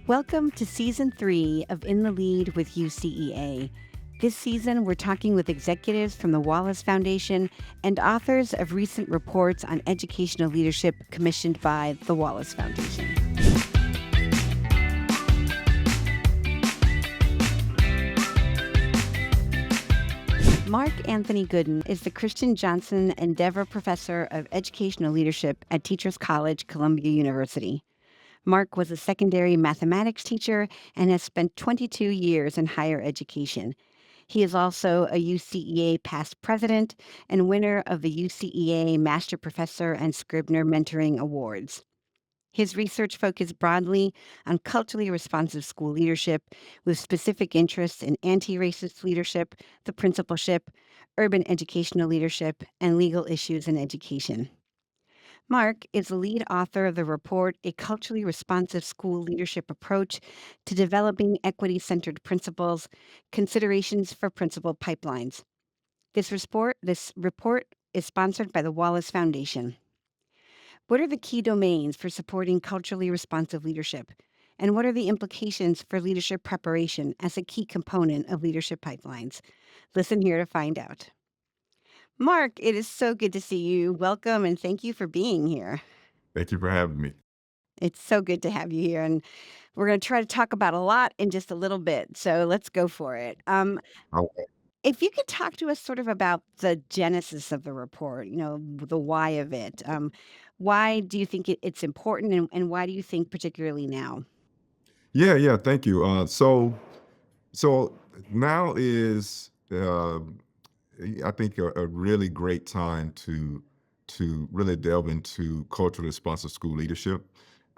Welcome to Season 3 of In the Lead with UCEA. This season, we're talking with executives from the Wallace Foundation and authors of recent reports on educational leadership commissioned by the Wallace Foundation. Mark Anthony Gooden is the Christian Johnson Endeavor Professor of Educational Leadership at Teachers College, Columbia University. Mark was a secondary mathematics teacher and has spent 22 years in higher education. He is also a UCEA past president and winner of the UCEA Master Professor and Scribner Mentoring Awards. His research focused broadly on culturally responsive school leadership, with specific interests in anti-racist leadership, the principalship, urban educational leadership, and legal issues in education. Mark is the lead author of the report, A Culturally Responsive School Leadership Approach to Developing Equity-Centered Principles, Considerations for Principal Pipelines. This report is sponsored by the Wallace Foundation. What are the key domains for supporting culturally responsive leadership? And what are the implications for leadership preparation as a key component of leadership pipelines? Listen here to find out. Mark, it is so good to see you. Welcome and thank you for being here. Thank you for having me. It's so good to have you here, and we're going to try to talk about a lot in just a little bit, so let's go for it. Oh, If you could talk to us sort of about the genesis of the report, the why of it. Why do you think it's important, and why do you think particularly now? yeah, thank you. So now is, I think, a really great time to really delve into culturally responsive school leadership.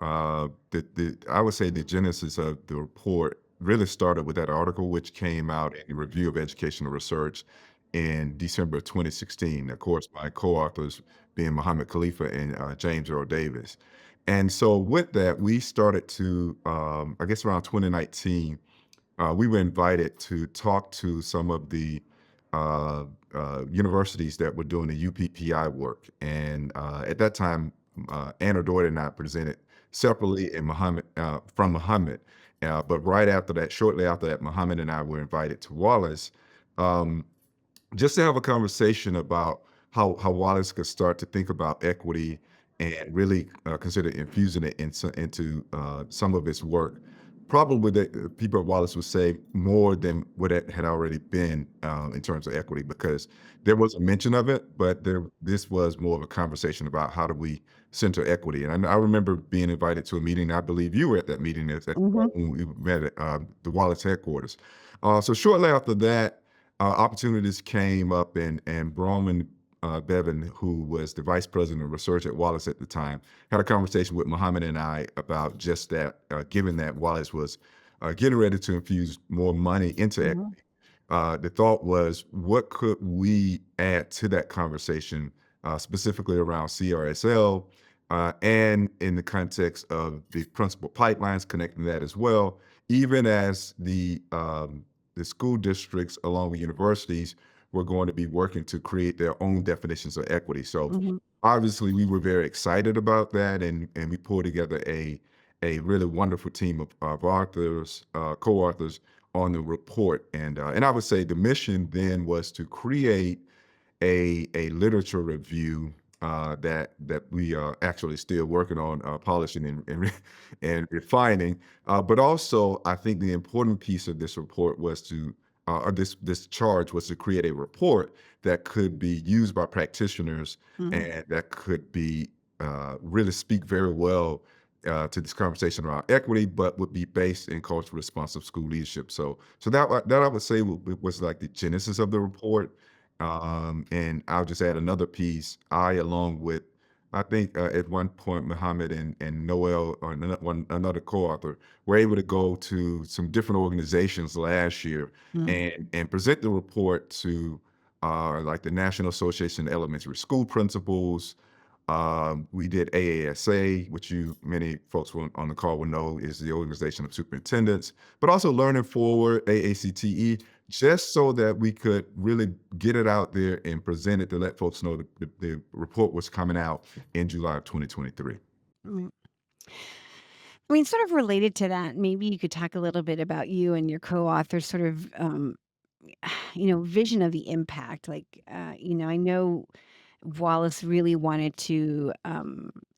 I would say the genesis of the report really started with that article, which came out in the Review of Educational Research in December of 2016. Of course, my co-authors being Muhammad Khalifa and James Earl Davis. And so with that, we started to, I guess around 2019, we were invited to talk to some of the universities that were doing the UPPI work. And at that time, Anna Doyle and I presented separately and from Muhammad. But right after that, shortly after that, Muhammad and I were invited to Wallace, um, just to have a conversation about how Wallace could start to think about equity and really consider infusing it into some of its work. Probably that people at Wallace would say more than what it had already been in terms of equity, because there was a mention of it, but this was more of a conversation about how do we center equity. And I remember being invited to a meeting. I believe you were at that meeting Hmm. when we met at the Wallace headquarters. So shortly after that, opportunities came up, and Bronwyn Bevan, who was the vice president of research at Wallace at the time, had a conversation with Muhammad and I about just that, given that Wallace was getting ready to infuse more money into Hmm. equity. The thought was, what could we add to that conversation, specifically around CRSL, and in the context of the principal pipelines, connecting that as well, even as the school districts, along with universities, were going to be working to create their own definitions of equity. So Hmm. obviously, we were very excited about that, and we pulled together a really wonderful team of authors, co-authors on the report. And I would say the mission then was to create a literature review that we are actually still working on polishing and refining. But also, I think the important piece of this report was to, or this charge was to create a report that could be used by practitioners Hmm. and that could be really speak very well to this conversation around equity, but would be based in culturally responsive school leadership. So that I would say was like the genesis of the report. And I'll just add another piece. Along with, I think at one point, Muhammad and Noel, or another co-author, were able to go to some different organizations last year and present the report to like the National Association of Elementary School Principals. We did AASA, which many folks on the call will know is the Organization of Superintendents, but also Learning Forward, AACTE, just so that we could really get it out there and present it to let folks know that the report was coming out in July of 2023. Hmm. I mean, sort of related to that, maybe you could talk a little bit about you and your co-author's sort of, vision of the impact. Like, I know Wallace really wanted to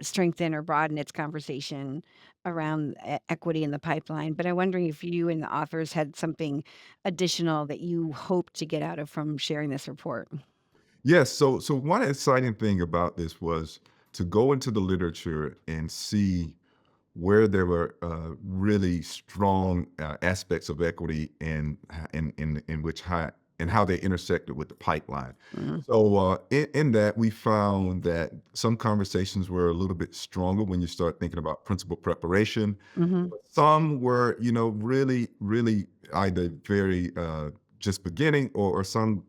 strengthen or broaden its conversation around equity in the pipeline. But I'm wondering if you and the authors had something additional that you hoped to get out of from sharing this report. Yes. So one exciting thing about this was to go into the literature and see where there were really strong aspects of equity and in which how and how they intersected with the pipeline. Mm-hmm. So in that, we found that some conversations were a little bit stronger when you start thinking about principal preparation. Mm-hmm. Some were, really, really either very just beginning, or some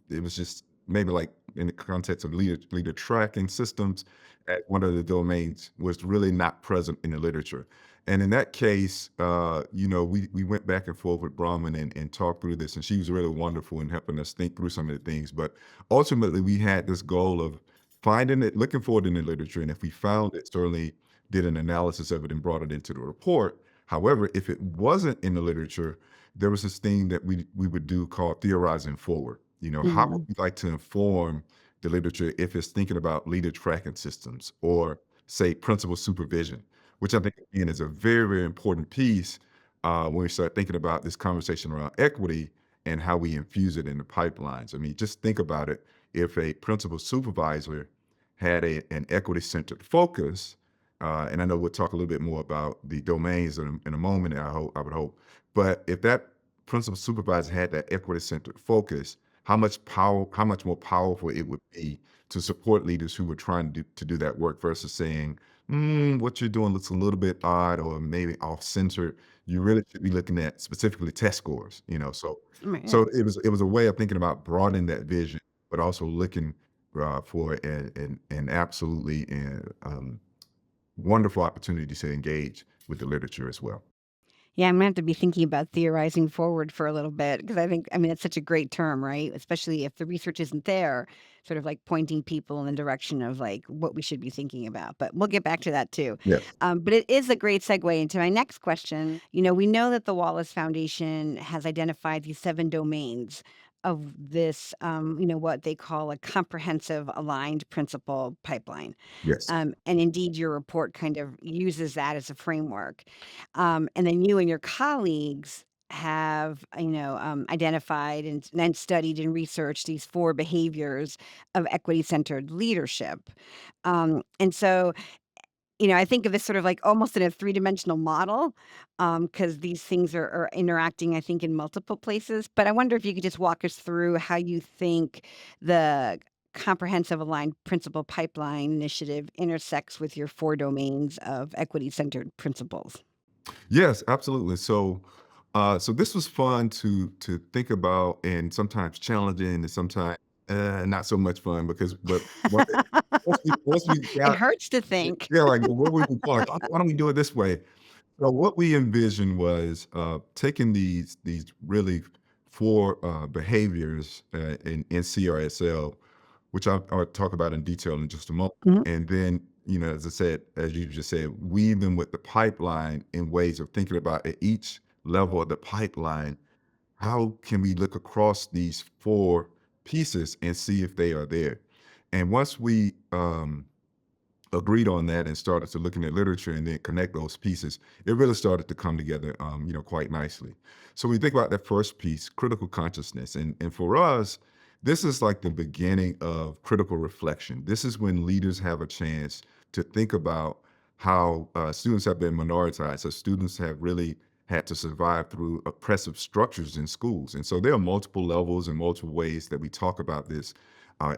it was just maybe like in the context of leader tracking systems at one of the domains was really not present in the literature. And in that case, we went back and forth with Brahman and talked through this, and she was really wonderful in helping us think through some of the things. But ultimately, we had this goal of finding it, looking for it in the literature, and if we found it, certainly did an analysis of it and brought it into the report. However, if it wasn't in the literature, there was this thing that we would do called theorizing forward. How would Mm-hmm. we like to inform the literature if it's thinking about leader tracking systems or say principal supervision, which I think again is a very, very important piece when we start thinking about this conversation around equity and how we infuse it in the pipelines. I mean, just think about it. If a principal supervisor had an equity-centered focus, and I know we'll talk a little bit more about the domains in a moment, I would hope. But if that principal supervisor had that equity-centered focus, how much more powerful it would be to support leaders who were trying to do that work versus saying, what you're doing looks a little bit odd or maybe off-center. You really should be looking at specifically test scores. So Right. it was a way of thinking about broadening that vision, but also looking for an absolutely wonderful opportunity to engage with the literature as well. Yeah, I'm gonna have to be thinking about theorizing forward for a little bit because I mean, it's such a great term, right? Especially if the research isn't there, sort of like pointing people in the direction of like what we should be thinking about. But we'll get back to that too. Yes. But it is a great segue into my next question. We know that the Wallace Foundation has identified these 7 domains of this, what they call a comprehensive aligned principle pipeline. Yes. And indeed, your report kind of uses that as a framework. And then you and your colleagues have, identified and studied and researched these 4 behaviors of equity-centered leadership. And so, I think of this sort of like almost in a three-dimensional model, because these things are interacting, I think, in multiple places. But I wonder if you could just walk us through how you think the comprehensive aligned principle pipeline initiative intersects with your 4 domains of equity-centered principles. Yes, absolutely. So this was fun to think about, and sometimes challenging, and sometimes not so much fun because, but once we It got, hurts to think. yeah, like what we like, why don't we do it this way? So what we envisioned was taking these really 4 behaviors in CRSL, which I'll talk about in detail in just a moment. Mhm. And then, as I said, as you just said, weave them with the pipeline in ways of thinking about at each level of the pipeline, how can we look across these 4 pieces and see if they are there? And once we agreed on that and started to looking at literature and then connect those pieces, it really started to come together, quite nicely. So when you think about that first piece, critical consciousness, and for us, this is like the beginning of critical reflection. This is when leaders have a chance to think about how students have been minoritized. So students have really had to survive through oppressive structures in schools. And so there are multiple levels and multiple ways that we talk about this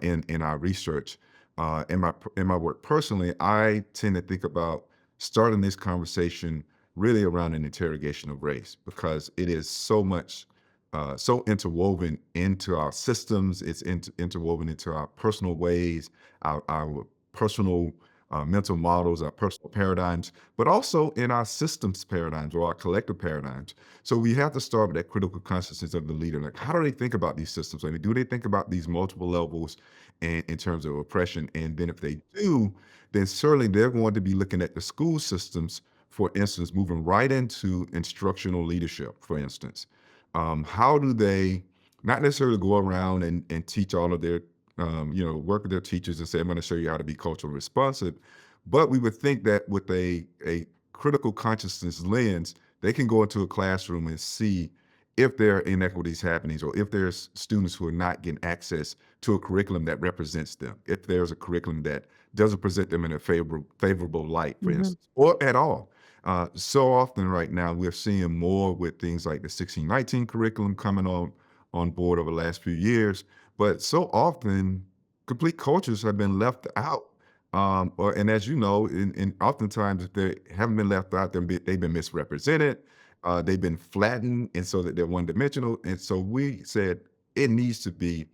in our research. In my work personally, I tend to think about starting this conversation really around an interrogation of race because it is so interwoven into our systems. It's interwoven into our personal ways, our personal mental models, our personal paradigms, but also in our systems paradigms or our collective paradigms. So we have to start with that critical consciousness of the leader. Like, how do they think about these systems? I mean, do they think about these multiple levels in terms of oppression? And then if they do, then certainly they're going to be looking at the school systems for instance, moving right into instructional leadership, for instance. How do they not necessarily go around and teach all of their, work with their teachers and say, I'm going to show you how to be culturally responsive. But we would think that with a critical consciousness lens, they can go into a classroom and see if there are inequities happening or if there's students who are not getting access to a curriculum that represents them, if there's a curriculum that doesn't present them in a favorable light, for Mhm. instance, or at all. So often right now, we're seeing more with things like the 1619 curriculum coming on board over the last few years, but so often complete cultures have been left out. And as you know, in oftentimes if they haven't been left out, they've been misrepresented, they've been flattened, and so that they're one-dimensional. And so we said it needs to be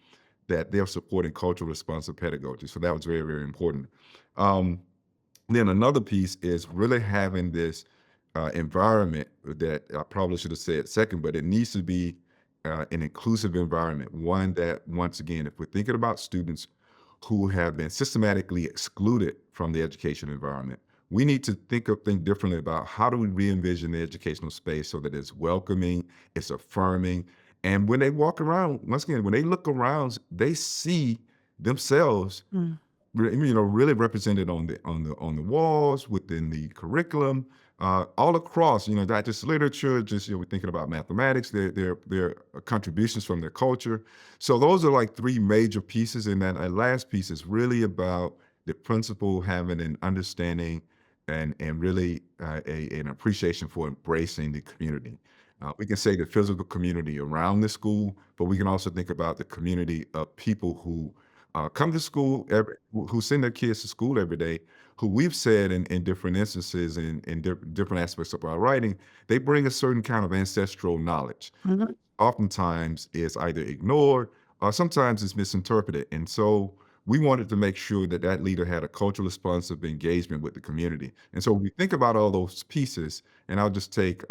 that they're supporting cultural responsive pedagogy. So that was very, very important. Um, then another piece is really having this environment that I probably should have said second, but it needs to be an inclusive environment. One that, once again, if we're thinking about students who have been systematically excluded from the education environment, we need to think differently about how do we re-envision the educational space so that it's welcoming, it's affirming, and when they walk around, once again, when they look around, they see themselves Mm. really represented on the walls, within the curriculum, all across, not just literature, just, we're thinking about mathematics, their contributions from their culture. So those are like three major pieces. And then a last piece is really about the principal having an understanding and really an appreciation for embracing the community. We can say the physical community around the school, but we can also think about the community of people who come to school, who send their kids to school every day, who we've said in different instances in different aspects of our writing, they bring a certain kind of ancestral knowledge. Mhm. Oftentimes is either ignored or sometimes it's misinterpreted. And so we wanted to make sure that that leader had a cultural responsive engagement with the community. And so we think about all those pieces, and I'll just take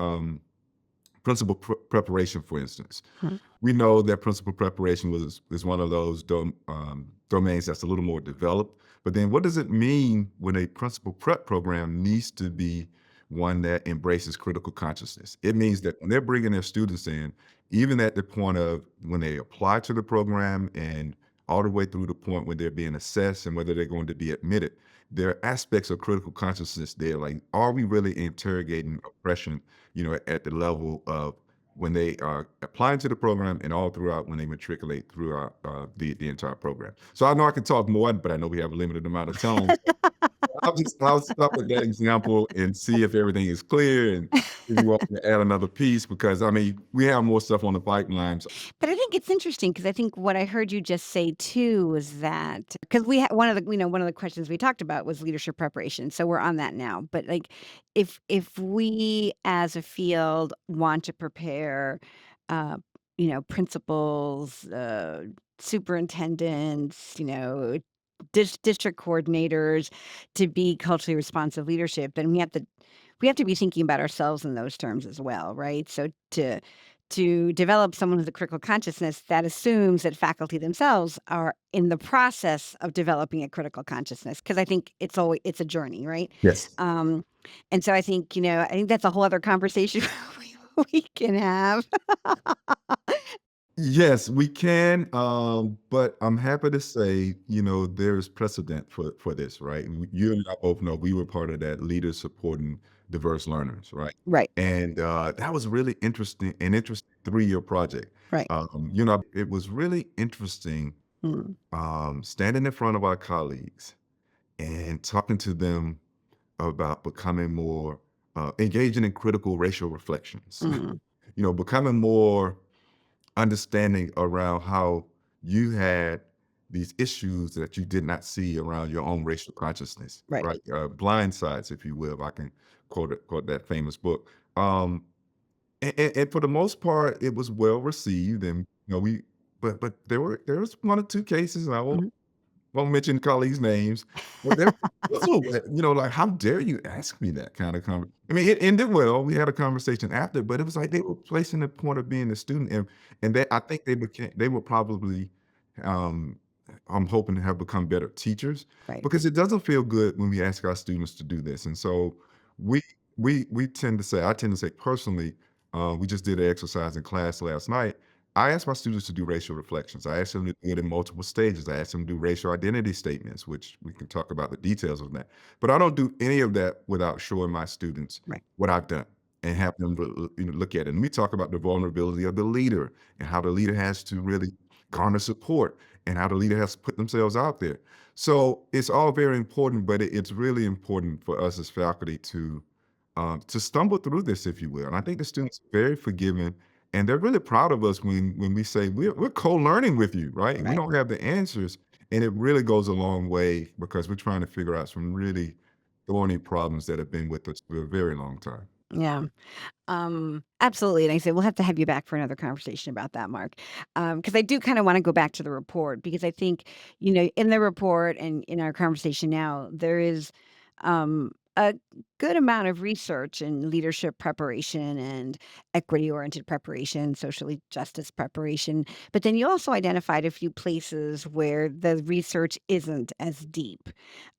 principal preparation, for instance. Mhm. We know that principal preparation is one of those domains that's a little more developed. But then what does it mean when a principal prep program needs to be one that embraces critical consciousness? It means that when they're bringing their students in, even at the point of when they apply to the program and all the way through the point when they're being assessed and whether they're going to be admitted, there are aspects of critical consciousness there. Like, are we really interrogating oppression, at the level of when they are applying to the program and all throughout when they matriculate throughout the entire program. So I know I can talk more, but I know we have a limited amount of time. I'll stop with that example and see if everything is clear and if you want me to add another piece, because I mean, we have more stuff on the pipeline. So But I think it's interesting because I think what I heard you just say too was that because one of the questions we talked about was leadership preparation. So we're on that now. But like, if we as a field want to prepare, uh, principals, superintendents, district coordinators to be culturally responsive leadership, then we have to be thinking about ourselves in those terms as well, right? So to develop someone with a critical consciousness, that assumes that faculty themselves are in the process of developing a critical consciousness, because I think it's a journey, right? yes. Um, and so I think that's a whole other conversation we can have. Yes, we can, but I'm happy to say, there's precedent for this, right? You and I both know we were part of that leaders supporting diverse learners, right? Right, And that was really interesting 3-year project. right. It was really interesting Mm, standing in front of our colleagues and talking to them about becoming more engaging in critical racial reflections, mm, becoming more understanding around how you had these issues that you did not see around your own racial consciousness, right. right? Blind sides, if you will, if I can quote that famous book. And for the most part, it was well received, and but there was one or two cases, and I Mhm. won't mention colleagues' names, but there also, like, how dare you ask me that kind of I mean, it ended well. We had a conversation after, but it was like they were placing the point of being a student, and that I think they were probably, um, I'm hoping to have become better teachers Right. because it doesn't feel good when we ask our students to do this, and so we we tend to say, I tend to say personally, we just did an exercise in class last night. I asked my students to do racial reflections. I asked them to do it in multiple stages. I asked them to do racial identity statements, which we can talk about the details of that. But I don't do any of that without showing my students Right. what I've done and have them look at it. And we talk about the vulnerability of the leader and how the leader has to really garner support and how the leader has to put themselves out there. So it's all very important, but it's really important for us as faculty to stumble through this, if you will. And I think the students are very forgiving, and they're really proud of us when we say we're co-learning with you, right? We Right. don't have the answers, and it really goes a long way because we're trying to figure out some really thorny problems that have been with us for a very long time. Yeah. Absolutely. And I said, we'll have to have you back for another conversation about that, Mark. Because I do kind of want to go back to the report because I think, in the report and in our conversation now, there is a good amount of research in leadership preparation and equity oriented preparation, socially justice preparation. But then you also identified a few places where the research isn't as deep.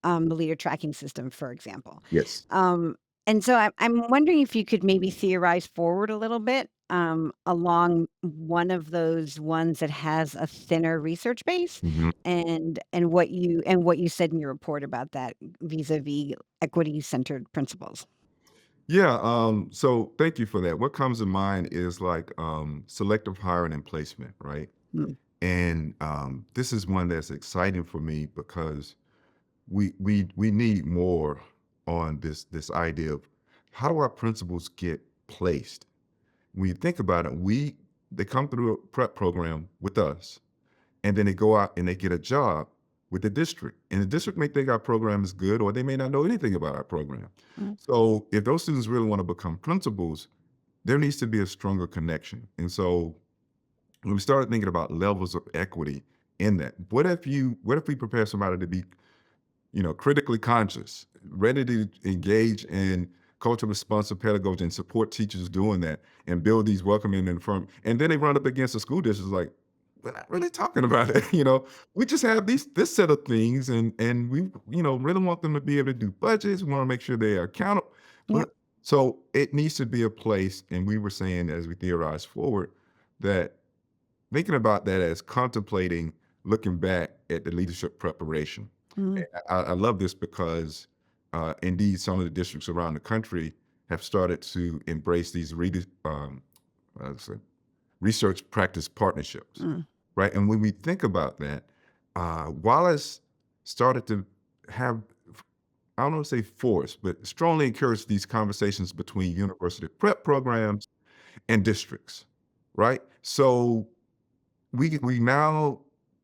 The leader tracking system, for example. Yes. Um, and so I'm wondering if you could maybe theorize forward a little bit, along one of those ones that has a thinner research base Mhm. and what you said in your report about that vis-a-vis equity-centered principles. Yeah, so thank you for that. What comes to mind is like selective hiring and placement, right? Mm, And this is one that's exciting for me because we need more on this idea of how do our principals get placed. When you think about it, they come through a prep program with us, and then they go out and they get a job with the district. And the district may think our program is good, or they may not know anything about our program. mm, So if those students really want to become principals, there needs to be a stronger connection. And so when we started thinking about levels of equity in that, what if we prepare somebody to be critically conscious, ready to engage in culturally responsive pedagogy and support teachers doing that and build these welcoming and firm. And then they run up against the school districts like, we're not really talking about it. We just have this set of things and we, really want them to be able to do budgets. We want to make sure they are accountable. yep, But so it needs to be a place, and we were saying as we theorize forward that thinking about that as contemplating looking back at the leadership preparation. mm, I love this because indeed some of the districts around the country have started to embrace these let's say, research practice partnerships, mm, right? And when we think about that, Wallace started to have, I don't want to say force, but strongly encourage these conversations between university prep programs and districts, right? So we now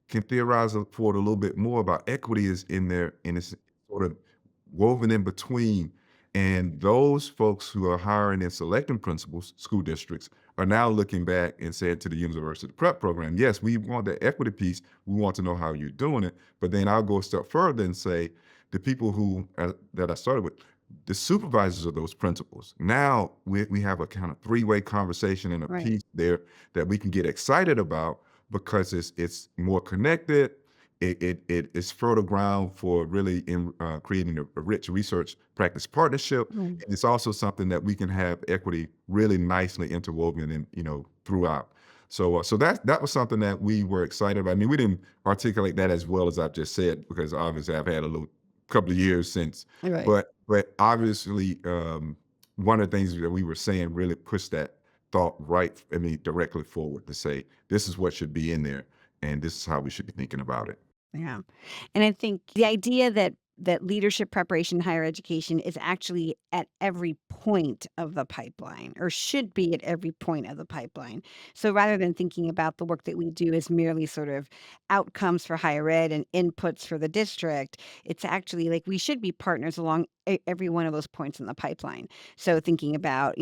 can theorize forward a little bit more about equity is in there and it's sort of woven in between. And those folks who are hiring and selecting principals, school districts, are now looking back and saying to the university prep program, yes, we want the equity piece. We want to know how you're doing it. But then I'll go a step further and say the people that I started with, the supervisors of those principals. Now we have a kind of three-way conversation and a right. piece there that we can get excited about because it's more connected. It is fertile ground for really creating a rich research practice partnership. Mm, And it's also something that we can have equity really nicely interwoven in, throughout. So that was something that we were excited about. I mean, we didn't articulate that as well as I've just said because obviously I've had a little couple of years since, right. but obviously one of the things that we were saying really pushed that thought right, I mean, directly forward to say, this is what should be in there, and this is how we should be thinking about it. Yeah. And I think the idea that leadership preparation in higher education is actually at every point of the pipeline or should be at every point of the pipeline. So rather than thinking about the work that we do as merely sort of outcomes for higher ed and inputs for the district, it's actually like we should be partners along every one of those points in the pipeline. So thinking about,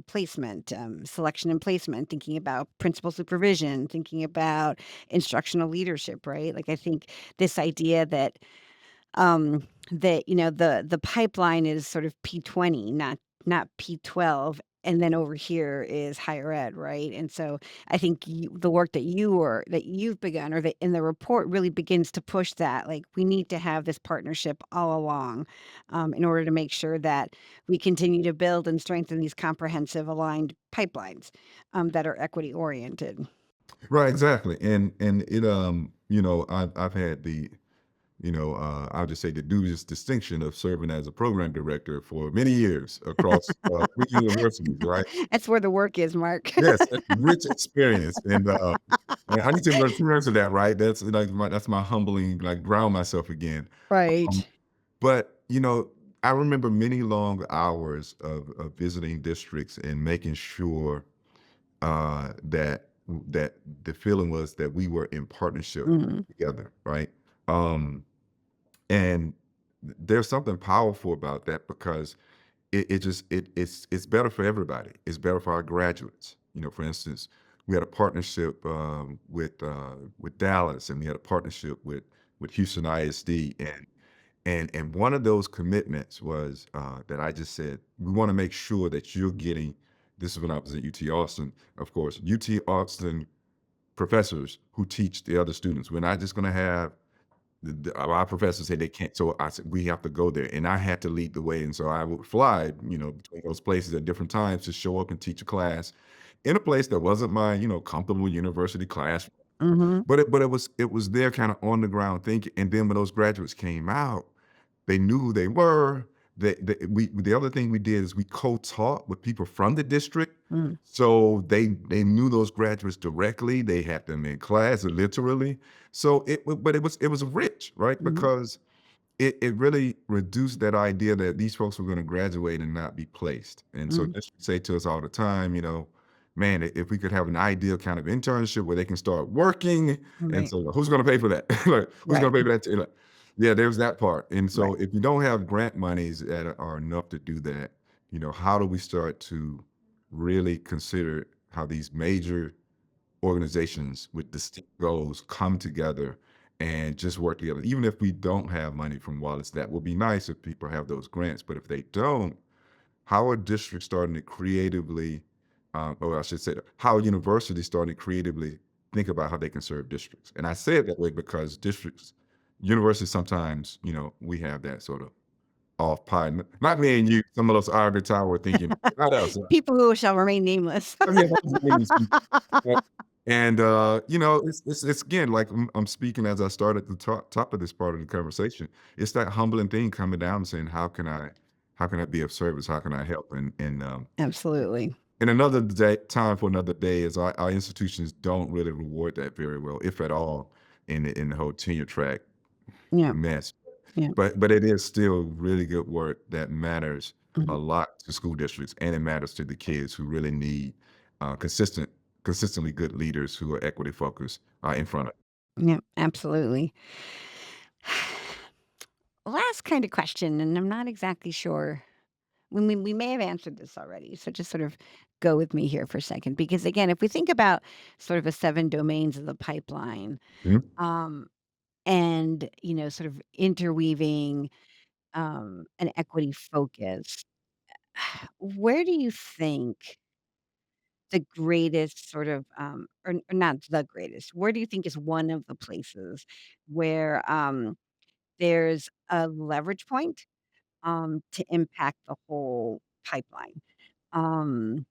placement, selection and placement, thinking about principal supervision, thinking about instructional leadership, right? Like I think this idea that the pipeline is sort of P20, not P12, and then over here is higher ed, right? And so I think the work that you've begun, or that in the report, really begins to push that. Like, we need to have this partnership all along, in order to make sure that we continue to build and strengthen these comprehensive, aligned pipelines, that are equity oriented. Right, exactly. And it I've had the I'll just say the dubious distinction of serving as a program director for many years across 3 universities, right? That's where the work is, Mark. Yes, a rich experience, and I need to return to that, right? That's like that's my humbling, like ground myself again. Um, Right. but I remember many long hours of visiting districts and making sure that the feeling was that we were in partnership Mhm. together, right? Um, and there's something powerful about that because it's better for everybody. It's better for our graduates. For instance, we had a partnership with Dallas, and we had a partnership with Houston ISD, and one of those commitments was that I just said we want to make sure that you're getting. This is when I was at UT Austin, of course. UT Austin professors who teach the other students. We're not just going to have our professors say they can't. So I said, we have to go there. And I had to lead the way. And so I would fly, between those places at different times to show up and teach a class in a place that wasn't my, comfortable university class. Mhm. But it was their kind of on the ground thinking. And then when those graduates came out, they knew who they were. The other thing we did is we co-taught with people from the district, Mm. so they knew those graduates directly. They had them in class literally. So it was rich, right? Mhm. Because it really reduced that idea that these folks were going to graduate and not be placed. And so Mm. districts say to us all the time, man, if we could have an ideal kind of internship where they can start working, and Right. so who's going to pay for that? Like, who's Right. going to pay for that? Like, yeah, there's that part. And so Right. if you don't have grant monies that are enough to do that, how do we start to really consider how these major organizations with distinct goals come together and just work together? Even if we don't have money from Wallace, that would be nice if people have those grants. But if they don't, how are districts starting to creatively, or I should say, how are universities starting to creatively think about how they can serve districts? And I say it that way because universities sometimes, we have that sort of off pie. Not me and you, some of us ivory tower thinking, not us. People who shall remain nameless. I mean, yeah. And it's again like I'm speaking as I started at the top of this part of the conversation. It's that humbling thing coming down and saying, how can I be of service? How can I help? Absolutely. And another day, time for another day, is our institutions don't really reward that very well, if at all, in the whole tenure track Yeah. mess. Yeah. But it is still really good work that matters a Mhm. lot to school districts, and it matters to the kids who really need consistently good leaders who are equity focused in front of. Yeah, absolutely. Last kind of question, and I'm not exactly sure. We may have answered this already, so just sort of go with me here for a second. Because again, if we think about sort of the seven domains of the pipeline, Mhm. um, and sort of interweaving an equity focus, where do you think the greatest sort of, or not the greatest, where do you think is one of the places where there's a leverage point to impact the whole pipeline? Um,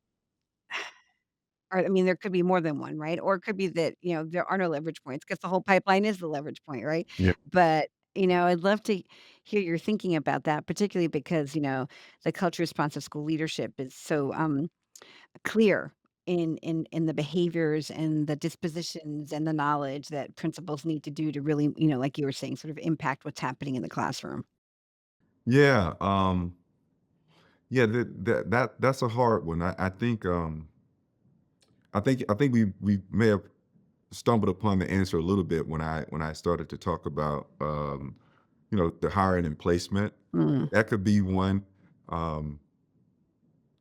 or I mean, there could be more than one, right? Or it could be that, there are no leverage points because the whole pipeline is the leverage point, right? Yeah. But, I'd love to hear your thinking about that, particularly because, the culture responsive school leadership is so clear in the behaviors and the dispositions and the knowledge that principals need to do to really, like you were saying, sort of impact what's happening in the classroom. Yeah. Yeah. That's a hard one. I think we may have stumbled upon the answer a little bit when I started to talk about the hiring and placement. Mm, That could be one. Um,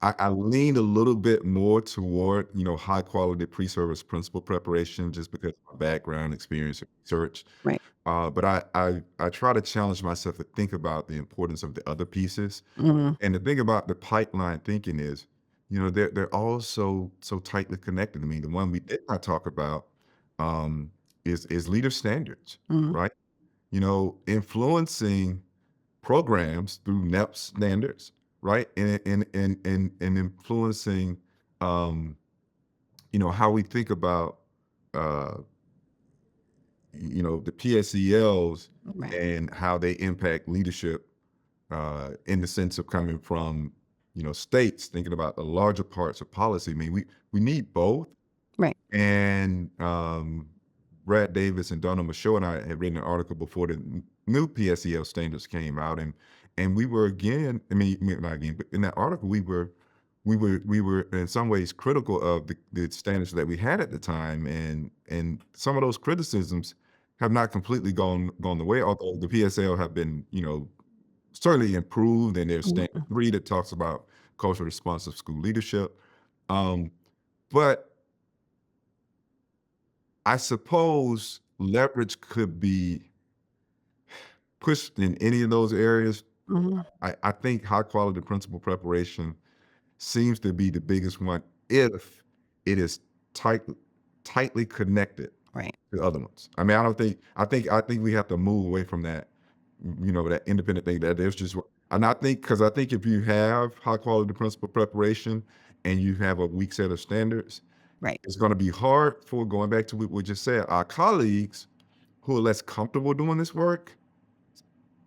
I lean a little bit more toward, high quality pre-service principal preparation just because of my background, experience, and research. right. But I try to challenge myself to think about the importance of the other pieces. Mm, And the thing about the pipeline thinking is, they're all so tightly connected. I mean, the one we did not talk about um, is leader standards, Mhm. right? Influencing programs through NEP standards, right? And influencing, um, how we think about, uh, the PSELs Right. and how they impact leadership in the sense of coming from, states, thinking about the larger parts of policy. I mean, we need both. Right. And Brad Davis and Donna Michaud and I had written an article before the new PSEL standards came out, and we were again. I mean, not again, but in that article, we were in some ways critical of the standards that we had at the time, and some of those criticisms have not completely gone the way. Although the PSL have been, certainly improved, and there's standard Mhm. 3 that talks about culturally responsive school leadership. Um, but I suppose leverage could be pushed in any of those areas. Mhm. I think high quality principal preparation seems to be the biggest one if it is tight, tightly connected Right. to other ones. I mean, I think we have to move away from that, that independent thing that there's just, and I think if you have high quality principal preparation and you have a weak set of standards, Right. it's going to be hard for, going back to what we just said, our colleagues who are less comfortable doing this work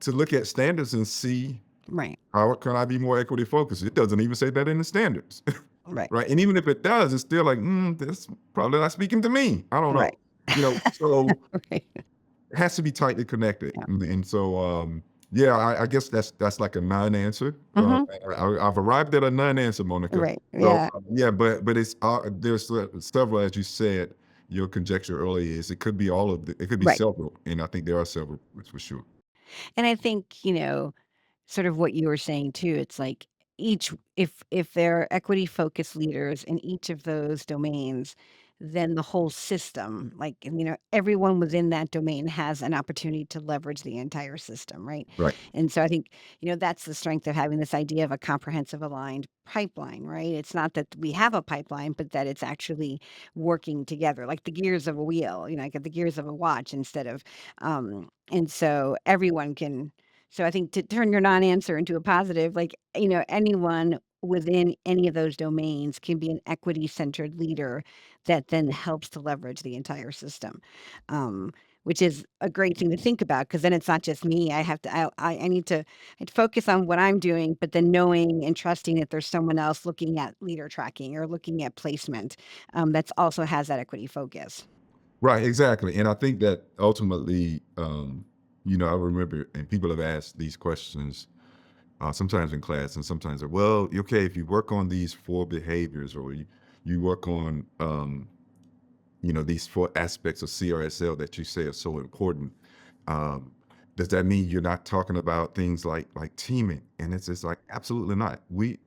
to look at standards and see Right. how can I be more equity focused. It doesn't even say that in the standards, Right. right? And even if it does, it's still like, that's probably not speaking to me. I don't know, Right. so Right. it has to be tightly connected. Yeah. And so, yeah, I guess that's like a non-answer. Mhm. I've arrived at a non-answer, Monica. Right. So Yeah. yeah, but it's there's several, as you said, your conjecture earlier is it could be all of it could be Right. several, and I think there are several for sure. And I think, sort of what you were saying too, it's like each if there are equity focused leaders in each of those domains, then the whole system, like, and, everyone within that domain has an opportunity to leverage the entire system, right? Right. And so I think, that's the strength of having this idea of a comprehensive aligned pipeline, right? It's not that we have a pipeline, but that it's actually working together, like the gears of a wheel, like the gears of a watch instead of and so everyone can so I think to turn your non-answer into a positive, like, anyone within any of those domains can be an equity-centered leader that then helps to leverage the entire system, um, which is a great thing to think about because then it's not just me. I have to, I need to I'd focus on what I'm doing, but then knowing and trusting that there's someone else looking at leader tracking or looking at placement that's also has that equity focus. Right, exactly. And I think that ultimately, I remember, and people have asked these questions sometimes in class, and sometimes, well, okay, if you work on these four behaviors, or you work on, these four aspects of CRSL that you say are so important, um, does that mean you're not talking about things like teaming? And it's just like, absolutely not. We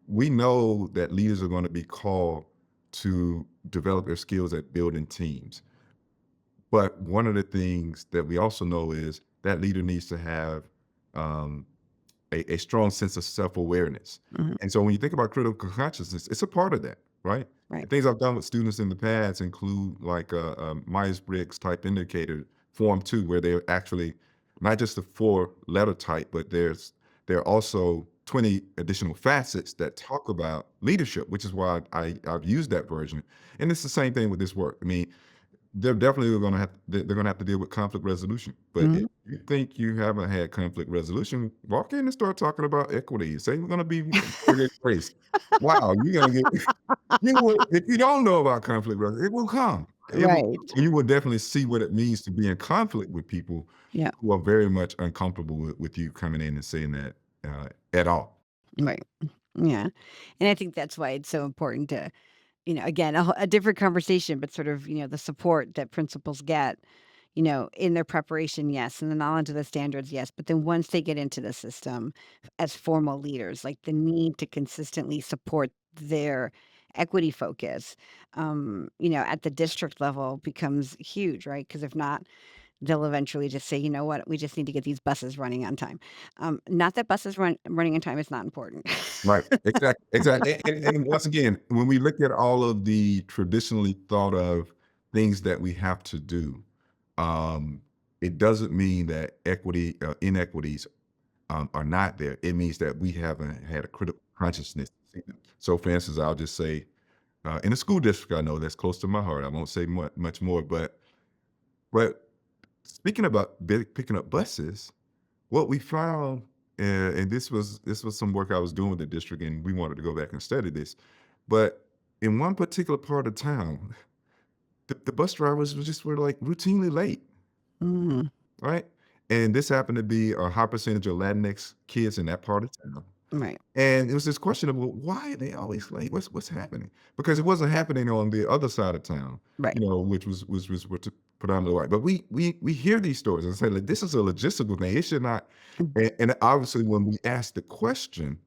know that leaders are going to be called to develop their skills at building teams. But one of the things that we also know is that leader needs to have um, a strong sense of self-awareness. Mhm. And so when you think about critical consciousness, it's a part of that, right? Right. And things I've done with students in the past include like a Myers-Briggs type indicator, form 2, where they're actually not just the 4-letter type, but there are also 20 additional facets that talk about leadership, which is why I've used that version. And it's the same thing with this work. I mean, they're gonna have to deal with conflict resolution. But if Mhm. you think you haven't had conflict resolution, walk in and start talking about equity. Say we're gonna be race. Wow, you're gonna get if you don't know about conflict resolution, it will come. It will Right. you will definitely see what it means to be in conflict with people Yeah. who are very much uncomfortable with you coming in and saying that at all. Right. Yeah. And I think that's why it's so important to, again, a different conversation, but sort of, the support that principals get, in their preparation, yes, and the knowledge of the standards, yes. But then once they get into the system as formal leaders, like the need to consistently support their equity focus, at the district level becomes huge, right? Because if not, they'll eventually just say, you know what, we just need to get these buses running on time. Not that buses running on time is not important. Right. Exactly. Exactly. And once again, when we look at all of the traditionally thought of things that we have to do, um, it doesn't mean that inequities are not there. It means that we haven't had a critical consciousness. So, for instance, I'll just say, in a school district, I know that's close to my heart. I won't say much more, but speaking about picking up buses, what we found, and this was some work I was doing with the district, and we wanted to go back and study this. But in one particular part of town, the bus drivers were like routinely late, Mm, right? And this happened to be a high percentage of Latinx kids in that part of town. right, And it was this question of, well, why are they always late? What's happening? Because it wasn't happening on the other side of town, right. which was predominantly white. But we hear these stories and say, like, this is a logistical thing. It should not. Mm, And obviously, when we asked the question,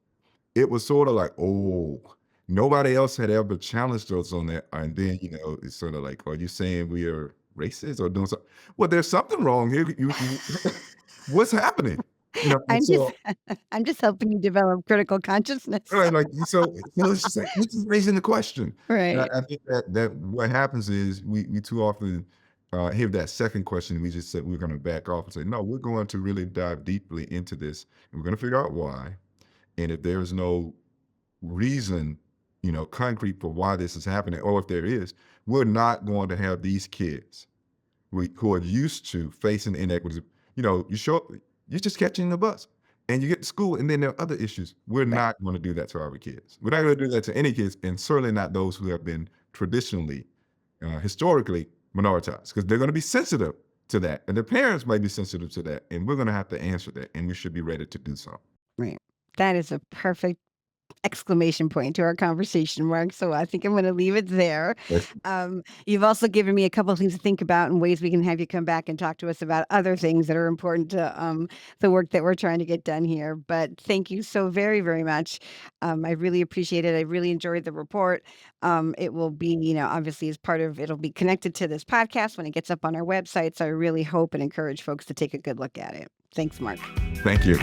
it was sort of like, oh, nobody else had ever challenged us on that. And then, it's sort of like, are you saying we are racist or doing something? Well, there's something wrong here. What's happening? And I'm just so I'm just helping you develop critical consciousness. right, like, so it's just like, we're just raising the question. And Right. I think that what happens is we too often, hear that second question, we just said we're gonna back off and say, "No, we're going to really dive deeply into this, and we're gonna figure out why, and if there is no reason, concrete for why this is happening, or if there is, we're not going to have these kids who are used to facing inequities. You show up, you're just catching the bus and you get to school, and then there are other issues. We're Right. not going to do that to our kids. We're not going to do that to any kids, and certainly not those who have been traditionally, historically minoritized, because they're going to be sensitive to that. And their parents might be sensitive to that. And we're going to have to answer that. And we should be ready to do so. Right. That is a perfect exclamation point to our conversation, Mark. So I think I'm going to leave it there. You've also given me a couple of things to think about and ways we can have you come back and talk to us about other things that are important to the work that we're trying to get done here. But thank you so very, very much. I really appreciate it. I really enjoyed the report. It will be, obviously as part of, it'll be connected to this podcast when it gets up on our website. So I really hope and encourage folks to take a good look at it. Thanks, Mark. Thank you.